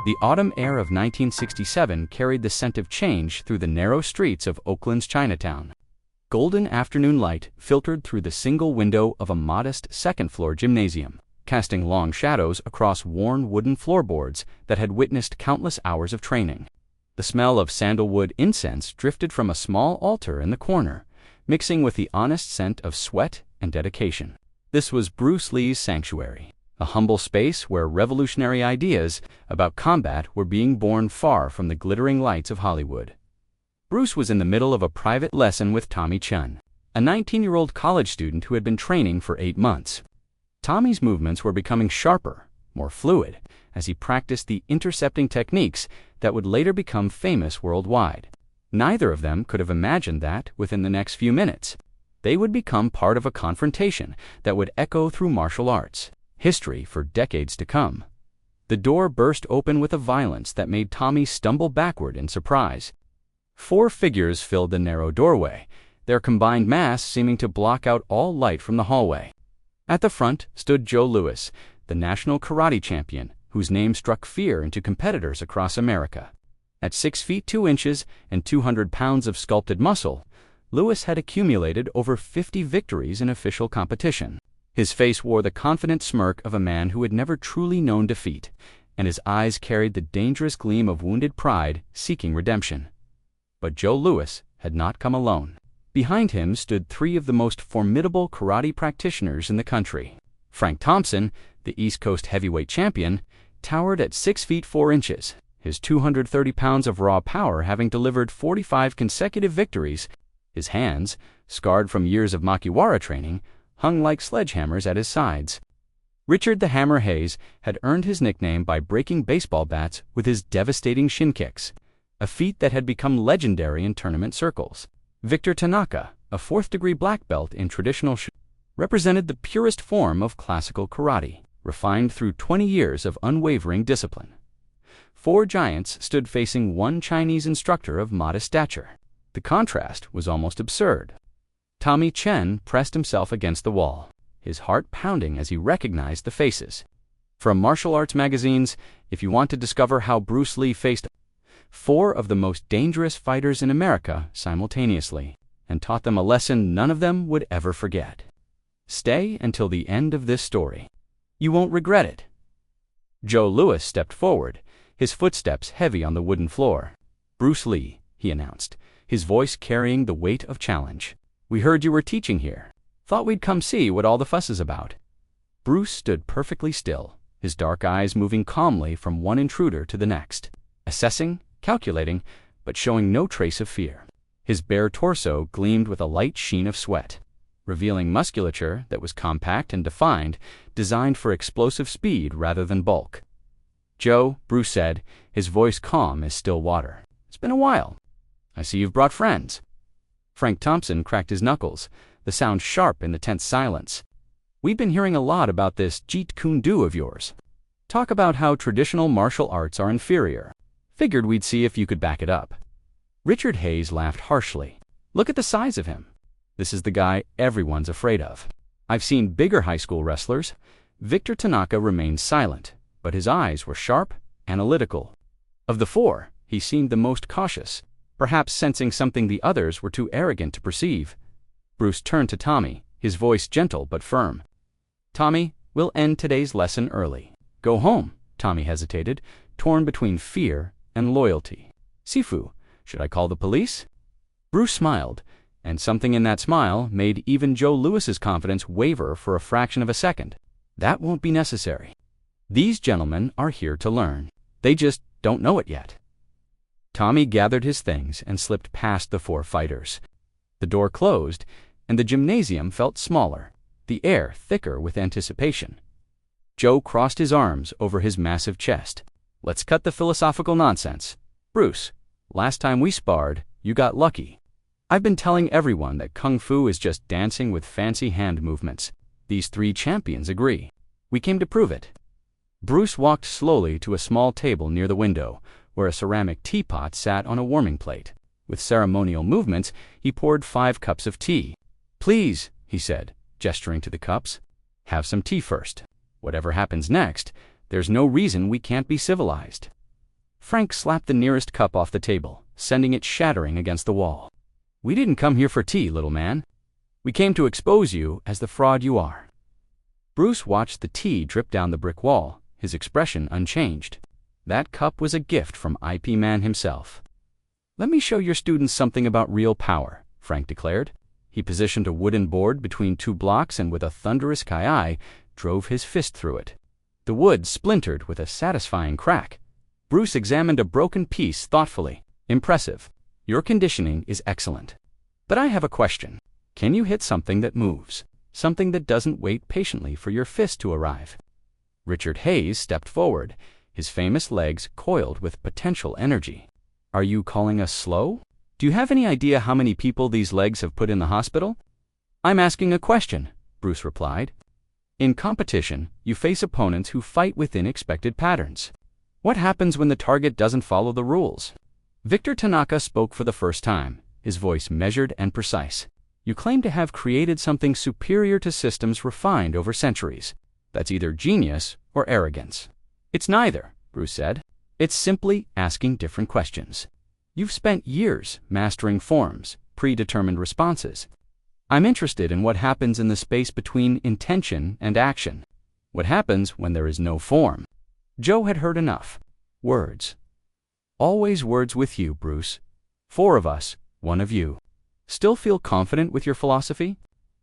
The autumn air of 1967 carried the scent of change through the narrow streets of Oakland's Chinatown. Golden afternoon light filtered through the single window of a modest second-floor gymnasium, casting long shadows across worn wooden floorboards that had witnessed countless hours of training. The smell of sandalwood incense drifted from a small altar in the corner, mixing with the honest scent of sweat and dedication. This was Bruce Lee's sanctuary, a humble space where revolutionary ideas about combat were being born far from the glittering lights of Hollywood. Bruce was in the middle of a private lesson with Tommy Chen, a 19-year-old college student who had been training for 8 months. Tommy's movements were becoming sharper, more fluid, as he practiced the intercepting techniques that would later become famous worldwide. Neither of them could have imagined that, within the next few minutes, they would become part of a confrontation that would echo through martial arts history for decades to come. The door burst open with a violence that made Tommy stumble backward in surprise. 4 figures filled the narrow doorway, their combined mass seeming to block out all light from the hallway. At the front stood Joe Louis, the national karate champion, whose name struck fear into competitors across America. At 6 feet 2 inches and 200 pounds of sculpted muscle, Louis had accumulated over 50 victories in official competition. His face wore the confident smirk of a man who had never truly known defeat, and his eyes carried the dangerous gleam of wounded pride seeking redemption. But Joe Louis had not come alone. Behind him stood 3 of the most formidable karate practitioners in the country. Frank Thompson, the East Coast heavyweight champion, towered at 6 feet 4 inches, his 230 pounds of raw power having delivered 45 consecutive victories. His hands, scarred from years of Makiwara training, hung like sledgehammers at his sides. Richard the Hammer Hayes had earned his nickname by breaking baseball bats with his devastating shin kicks, a feat that had become legendary in tournament circles. Victor Tanaka, a 4th-degree black belt in traditional represented the purest form of classical karate, refined through 20 years of unwavering discipline. 4 giants stood facing one Chinese instructor of modest stature. The contrast was almost absurd. Tommy Chen pressed himself against the wall, his heart pounding as he recognized the faces. From martial arts magazines, if you want to discover how Bruce Lee faced 4 of the most dangerous fighters in America simultaneously, and taught them a lesson none of them would ever forget. Stay until the end of this story. You won't regret it. Joe Louis stepped forward, his footsteps heavy on the wooden floor. "Bruce Lee," he announced, his voice carrying the weight of challenge. "We heard you were teaching here. Thought we'd come see what all the fuss is about." Bruce stood perfectly still, his dark eyes moving calmly from one intruder to the next, assessing, calculating, but showing no trace of fear. His bare torso gleamed with a light sheen of sweat, revealing musculature that was compact and defined, designed for explosive speed rather than bulk. "Joe," Bruce said, his voice calm as still water, "it's been a while. I see you've brought friends." Frank Thompson cracked his knuckles, the sound sharp in the tense silence. "We've been hearing a lot about this Jeet Kune Do of yours. Talk about how traditional martial arts are inferior. Figured we'd see if you could back it up." Richard Hayes laughed harshly. "Look at the size of him. This is the guy everyone's afraid of. I've seen bigger high school wrestlers." Victor Tanaka remained silent, but his eyes were sharp, analytical. Of the 4, he seemed the most cautious, perhaps sensing something the others were too arrogant to perceive. Bruce turned to Tommy, his voice gentle but firm. "Tommy, we'll end today's lesson early. Go home." Tommy hesitated, torn between fear and loyalty. "Sifu, should I call the police?" Bruce smiled, and something in that smile made even Joe Louis's confidence waver for a fraction of a second. "That won't be necessary. These gentlemen are here to learn. They just don't know it yet." Tommy gathered his things and slipped past the 4 fighters. The door closed, and the gymnasium felt smaller, the air thicker with anticipation. Joe crossed his arms over his massive chest. "Let's cut the philosophical nonsense. Bruce, last time we sparred, you got lucky. I've been telling everyone that Kung Fu is just dancing with fancy hand movements. These 3 champions agree. We came to prove it." Bruce walked slowly to a small table near the window, where a ceramic teapot sat on a warming plate. With ceremonial movements, he poured 5 cups of tea. "Please," he said, gesturing to the cups, "have some tea first. Whatever happens next, there's no reason we can't be civilized." Frank slapped the nearest cup off the table, sending it shattering against the wall. "We didn't come here for tea, little man. We came to expose you as the fraud you are." Bruce watched the tea drip down the brick wall, his expression unchanged. That cup was a gift from IP Man himself. "Let me show your students something about real power," Frank declared. He positioned a wooden board between two blocks and with a thunderous kai drove his fist through it. The wood splintered with a satisfying crack. Bruce examined a broken piece thoughtfully. "Impressive. Your conditioning is excellent. But I have a question. Can you hit something that moves? Something that doesn't wait patiently for your fist to arrive?" Richard Hayes stepped forward, his famous legs coiled with potential energy. "Are you calling us slow? Do you have any idea how many people these legs have put in the hospital?" "I'm asking a question," Bruce replied. "In competition, you face opponents who fight within expected patterns. What happens when the target doesn't follow the rules?" Victor Tanaka spoke for the first time, his voice measured and precise. "You claim to have created something superior to systems refined over centuries. That's either genius or arrogance." "It's neither," Bruce said. "It's simply asking different questions. You've spent years mastering forms, predetermined responses. I'm interested in what happens in the space between intention and action. What happens when there is no form?" Joe had heard enough. "Words. Always words with you, Bruce. 4 of us, 1 of you. Still feel confident with your philosophy?"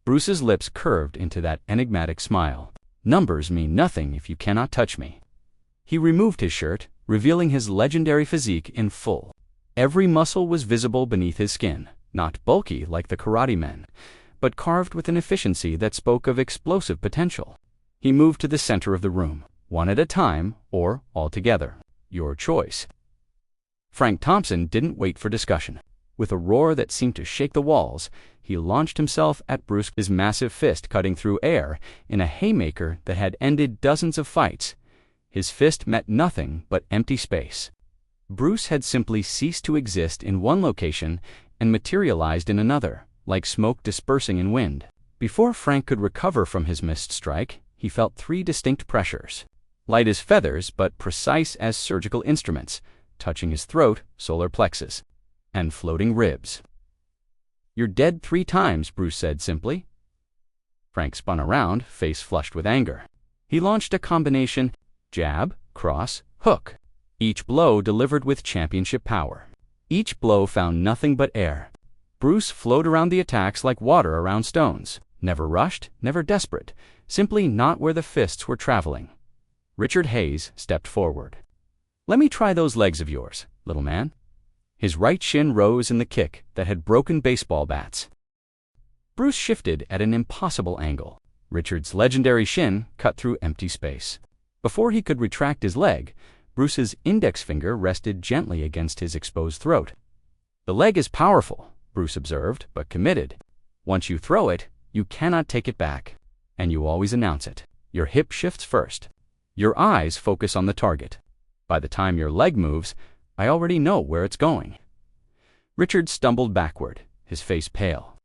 Bruce's lips curved into that enigmatic smile. "Numbers mean nothing if you cannot touch me." He removed his shirt, revealing his legendary physique in full. Every muscle was visible beneath his skin, not bulky like the karate men, but carved with an efficiency that spoke of explosive potential. He moved to the center of the room, 1 at a time or all together. Your choice. Frank Thompson didn't wait for discussion. With a roar that seemed to shake the walls, he launched himself at Bruce, his massive fist cutting through air in a haymaker that had ended dozens of fights. His fist met nothing but empty space. Bruce had simply ceased to exist in one location and materialized in another, like smoke dispersing in wind. Before Frank could recover from his missed strike, he felt 3 distinct pressures. Light as feathers, but precise as surgical instruments, touching his throat, solar plexus, and floating ribs. "You're dead 3 times, Bruce said simply. Frank spun around, face flushed with anger. He launched a combination jab, cross, hook. Each blow delivered with championship power. Each blow found nothing but air. Bruce flowed around the attacks like water around stones, never rushed, never desperate, simply not where the fists were traveling. Richard Hayes stepped forward. "Let me try those legs of yours, little man." His right shin rose in the kick that had broken baseball bats. Bruce shifted at an impossible angle. Richard's legendary shin cut through empty space. Before he could retract his leg, Bruce's index finger rested gently against his exposed throat. "The leg is powerful," Bruce observed, "but committed. Once you throw it, you cannot take it back. And you always announce it. Your hip shifts first. Your eyes focus on the target. By the time your leg moves, I already know where it's going." Richard stumbled backward, his face pale.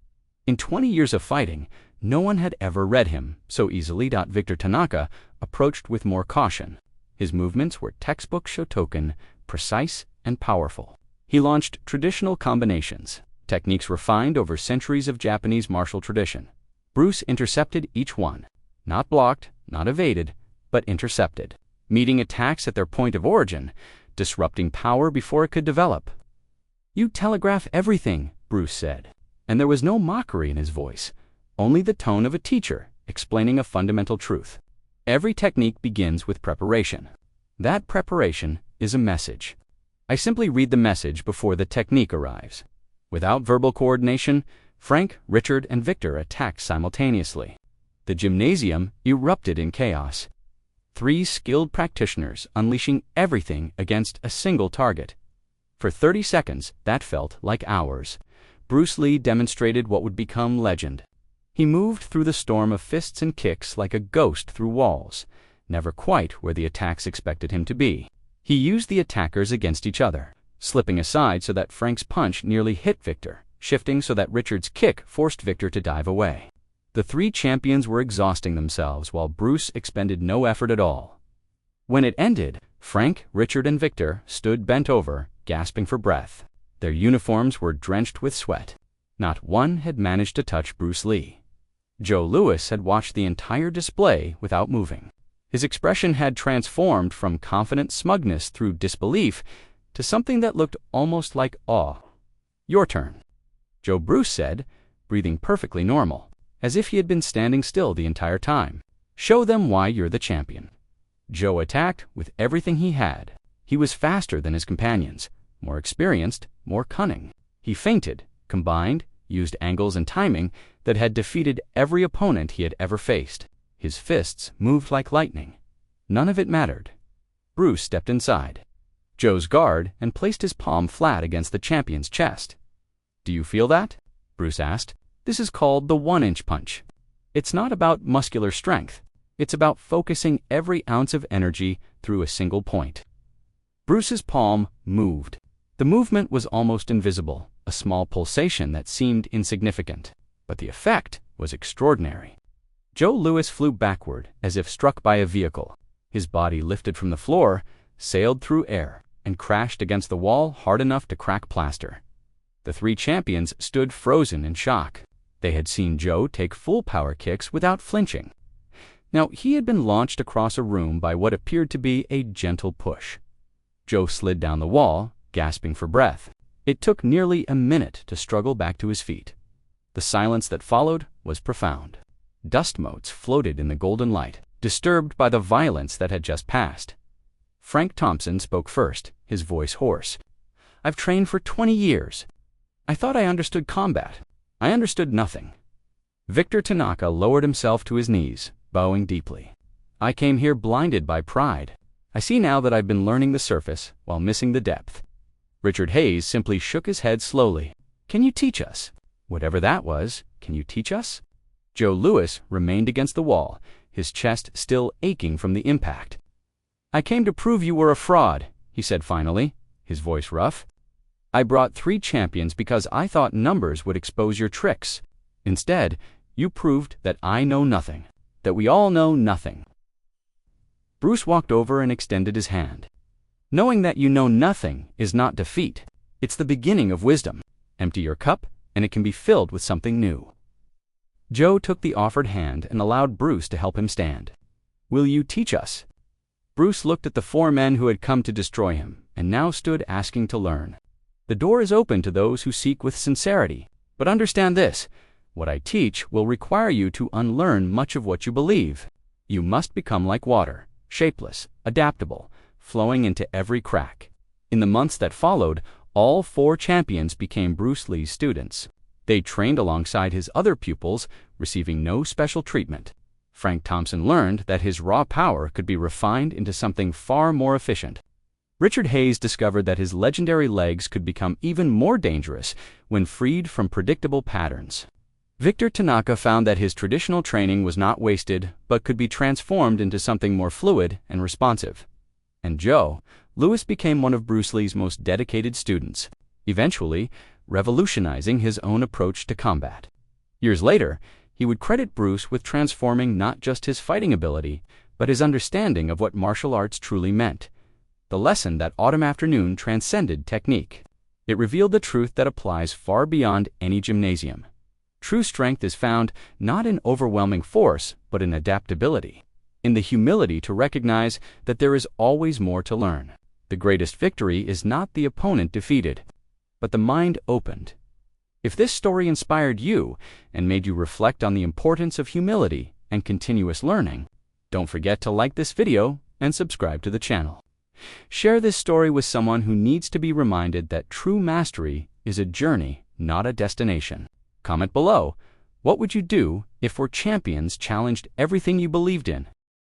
In 20 years of fighting, no one had ever read him so easily. Victor Tanaka approached with more caution. His movements were textbook Shotokan, precise and powerful. He launched traditional combinations, techniques refined over centuries of Japanese martial tradition. Bruce intercepted each one, not blocked, not evaded, but intercepted, meeting attacks at their point of origin, disrupting power before it could develop. "You telegraph everything," Bruce said, and there was no mockery in his voice, only the tone of a teacher explaining a fundamental truth. Every technique begins with preparation. That preparation is a message. I simply read the message before the technique arrives. Without verbal coordination, Frank, Richard, and Victor attacked simultaneously. The gymnasium erupted in chaos. 3 skilled practitioners unleashing everything against a single target. For 30 seconds, that felt like hours. BruceLee demonstrated what would become legend. He moved through the storm of fists and kicks like a ghost through walls, never quite where the attacks expected him to be. He used the attackers against each other, slipping aside so that Frank's punch nearly hit Victor, shifting so that Richard's kick forced Victor to dive away. The 3 champions were exhausting themselves while Bruce expended no effort at all. When it ended, Frank, Richard, and Victor stood bent over, gasping for breath. Their uniforms were drenched with sweat. Not one had managed to touch Bruce Lee. Joe Louis had watched the entire display without moving. His expression had transformed from confident smugness through disbelief to something that looked almost like awe. "Your turn," Joe Bruce said, breathing perfectly normal, as if he had been standing still the entire time. "Show them why you're the champion." Joe attacked with everything he had. He was faster than his companions, more experienced, more cunning. He feinted, combined, used angles and timing that had defeated every opponent he had ever faced. His fists moved like lightning. None of it mattered. Bruce stepped inside Joe's guard and placed his palm flat against the champion's chest. "Do you feel that?" Bruce asked. "This is called the 1-inch punch. It's not about muscular strength. It's about focusing every ounce of energy through a single point." Bruce's palm moved. The movement was almost invisible, a small pulsation that seemed insignificant. But the effect was extraordinary. Joe Louis flew backward as if struck by a vehicle. His body lifted from the floor, sailed through air, and crashed against the wall hard enough to crack plaster. The three champions stood frozen in shock. They had seen Joe take full power kicks without flinching. Now he had been launched across a room by what appeared to be a gentle push. Joe slid down the wall, gasping for breath. It took nearly a minute to struggle back to his feet. The silence that followed was profound. Dust motes floated in the golden light, disturbed by the violence that had just passed. Frank Thompson spoke first, his voice hoarse. "I've trained for 20 years. I thought I understood combat. I understood nothing." Victor Tanaka lowered himself to his knees, bowing deeply. "I came here blinded by pride. I see now that I've been learning the surface while missing the depth." Richard Hayes simply shook his head slowly. "Can you teach us? Whatever that was, can you teach us?" Joe Louis remained against the wall, his chest still aching from the impact. "I came to prove you were a fraud," he said finally, his voice rough. "I brought 3 champions because I thought numbers would expose your tricks. Instead, you proved that I know nothing, that we all know nothing." Bruce walked over and extended his hand. "Knowing that you know nothing is not defeat. It's the beginning of wisdom. Empty your cup, and it can be filled with something new." Joe took the offered hand and allowed Bruce to help him stand. "Will you teach us?" Bruce looked at the 4 men who had come to destroy him, and now stood asking to learn. "The door is open to those who seek with sincerity. But understand this, what I teach will require you to unlearn much of what you believe. You must become like water, shapeless, adaptable, flowing into every crack." In the months that followed, all 4 champions became Bruce Lee's students. They trained alongside his other pupils, receiving no special treatment. Frank Thompson learned that his raw power could be refined into something far more efficient. Richard Hayes discovered that his legendary legs could become even more dangerous when freed from predictable patterns. Victor Tanaka found that his traditional training was not wasted, but could be transformed into something more fluid and responsive. And Joe Louis became one of Bruce Lee's most dedicated students, eventually revolutionizing his own approach to combat. Years later, he would credit Bruce with transforming not just his fighting ability, but his understanding of what martial arts truly meant. The lesson that autumn afternoon transcended technique. It revealed the truth that applies far beyond any gymnasium. True strength is found not in overwhelming force, but in adaptability, in the humility to recognize that there is always more to learn. The greatest victory is not the opponent defeated, but the mind opened. If this story inspired you and made you reflect on the importance of humility and continuous learning, don't forget to like this video and subscribe to the channel. Share this story with someone who needs to be reminded that true mastery is a journey, not a destination. Comment below, what would you do if 4 champions challenged everything you believed in?